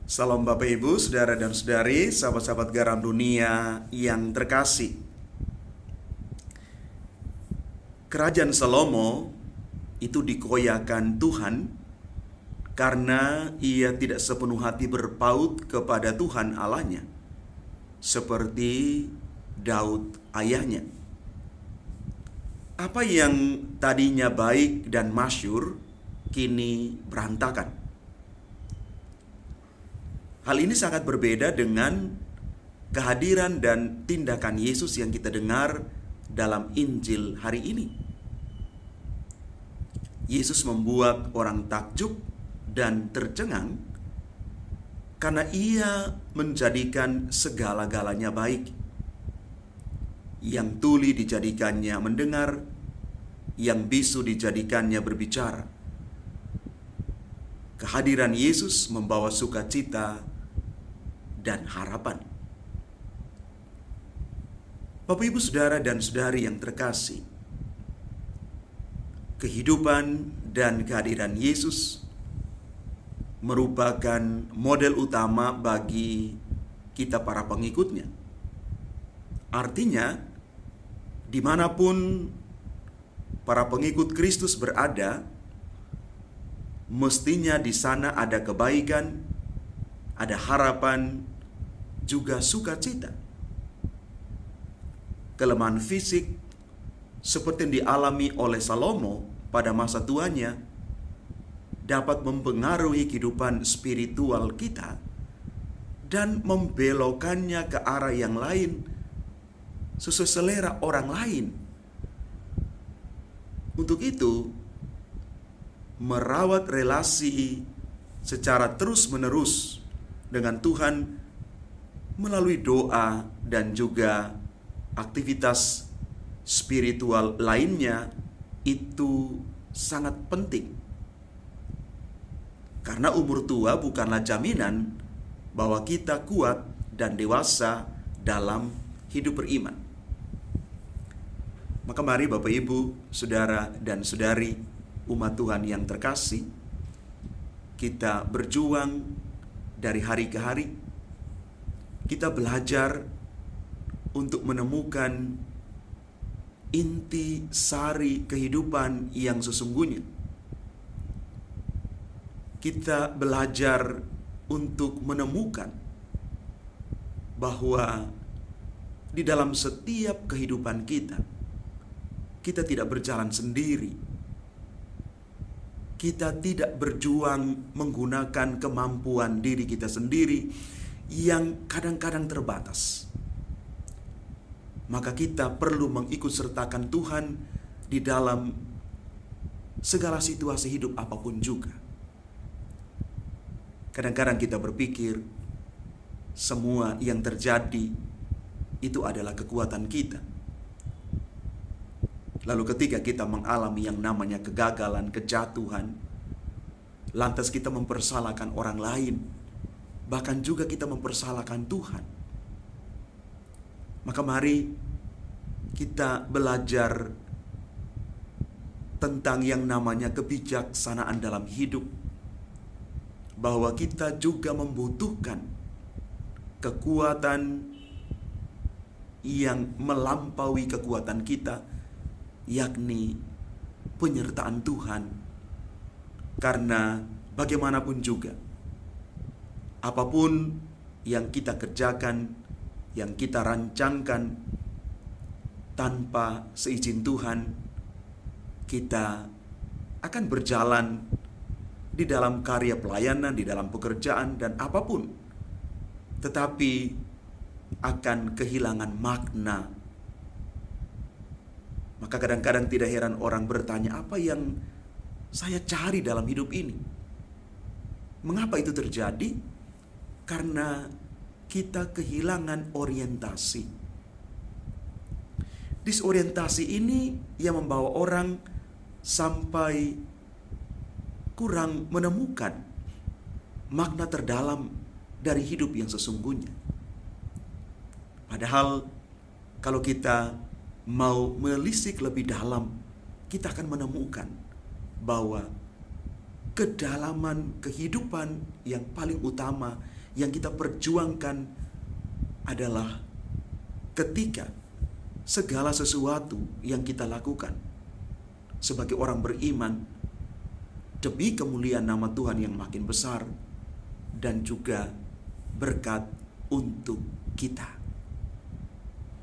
Salam Bapak Ibu, Saudara dan Saudari, sahabat-sahabat garam dunia yang terkasih. Kerajaan Salomo itu dikoyakan Tuhan karena ia tidak sepenuh hati berpaut kepada Tuhan Allahnya, seperti Daud ayahnya. Apa yang tadinya baik dan masyhur, kini berantakan. Hal ini sangat berbeda dengan kehadiran dan tindakan Yesus yang kita dengar dalam Injil hari ini. Yesus membuat orang takjub dan tercengang karena ia menjadikan segala-galanya baik. Yang tuli dijadikannya mendengar, yang bisu dijadikannya berbicara. Kehadiran Yesus membawa sukacita dan harapan. Bapak Ibu Saudara dan Saudari yang terkasih, kehidupan dan kehadiran Yesus merupakan model utama bagi kita para pengikutnya. Artinya, dimanapun para pengikut Kristus berada, mestinya di sana ada kebaikan, ada harapan, juga sukacita. Kelemahan fisik seperti yang dialami oleh Salomo pada masa tuanya dapat mempengaruhi kehidupan spiritual kita dan membelokkannya ke arah yang lain sesuai selera orang lain. Untuk itu, merawat relasi secara terus-menerus dengan Tuhan melalui doa dan juga aktivitas spiritual lainnya itu sangat penting. Karena umur tua bukanlah jaminan bahwa kita kuat dan dewasa dalam hidup beriman. Maka mari Bapak Ibu, Saudara dan Saudari, umat Tuhan yang terkasih, kita berjuang dari hari ke hari. Kita belajar untuk menemukan inti sari kehidupan yang sesungguhnya. Kita belajar untuk menemukan bahwa di dalam setiap kehidupan kita tidak berjalan sendiri. Kita tidak berjuang menggunakan kemampuan diri kita sendiri yang kadang-kadang terbatas. Maka kita perlu mengikut sertakan Tuhan di dalam segala situasi hidup apapun juga. Kadang-kadang kita berpikir semua yang terjadi itu adalah kekuatan kita. Lalu ketika kita mengalami yang namanya kegagalan, kejatuhan, lantas kita mempersalahkan orang lain, bahkan juga kita mempersalahkan Tuhan. Maka mari kita belajar tentang yang namanya kebijaksanaan dalam hidup, bahwa kita juga membutuhkan kekuatan yang melampaui kekuatan kita, yakni penyertaan Tuhan. Karena bagaimanapun juga, apapun yang kita kerjakan, yang kita rancangkan, tanpa seizin Tuhan, kita akan berjalan di dalam karya pelayanan, di dalam pekerjaan, dan apapun, tetapi akan kehilangan makna. Maka kadang-kadang tidak heran orang bertanya, apa yang saya cari dalam hidup ini? Mengapa itu terjadi? Karena kita kehilangan orientasi. Disorientasi ini yang membawa orang sampai kurang menemukan makna terdalam dari hidup yang sesungguhnya. Padahal kalau kita mau menelisik lebih dalam, kita akan menemukan bahwa kedalaman kehidupan yang paling utama yang kita perjuangkan adalah ketika segala sesuatu yang kita lakukan sebagai orang beriman demi kemuliaan nama Tuhan yang makin besar dan juga berkat untuk kita.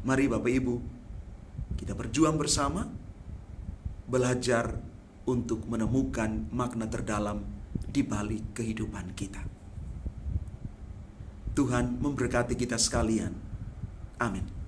Mari Bapak Ibu, kita berjuang bersama, belajar untuk menemukan makna terdalam di balik kehidupan kita. Tuhan memberkati kita sekalian. Amin.